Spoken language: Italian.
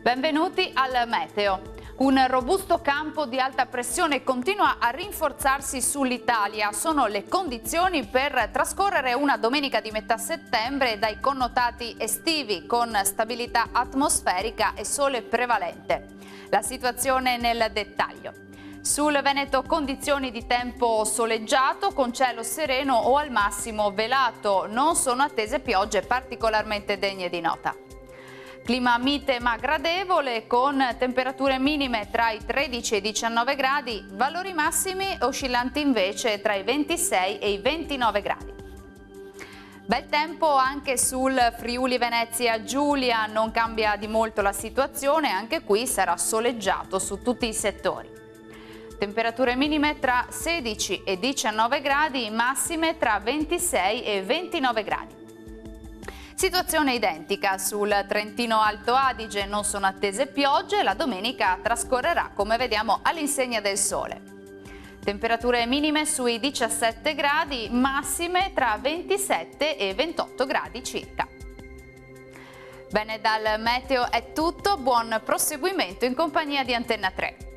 Benvenuti al Meteo. Un robusto campo di alta pressione continua a rinforzarsi sull'Italia. Sono le condizioni per trascorrere una domenica di metà settembre dai connotati estivi, con stabilità atmosferica e sole prevalente. La situazione nel dettaglio. Sul Veneto condizioni di tempo soleggiato con cielo sereno o al massimo velato. Non sono attese piogge particolarmente degne di nota. Clima mite ma gradevole, con temperature minime tra i 13 e i 19 gradi, valori massimi oscillanti invece tra i 26 e i 29 gradi. Bel tempo anche sul Friuli Venezia Giulia, non cambia di molto la situazione, anche qui sarà soleggiato su tutti i settori. Temperature minime tra 16 e 19 gradi, massime tra 26 e 29 gradi. Situazione identica sul Trentino Alto Adige, non sono attese piogge, la domenica trascorrerà come vediamo all'insegna del sole. Temperature minime sui 17 gradi, massime tra 27 e 28 gradi circa. Bene, dal meteo è tutto, buon proseguimento in compagnia di Antenna 3.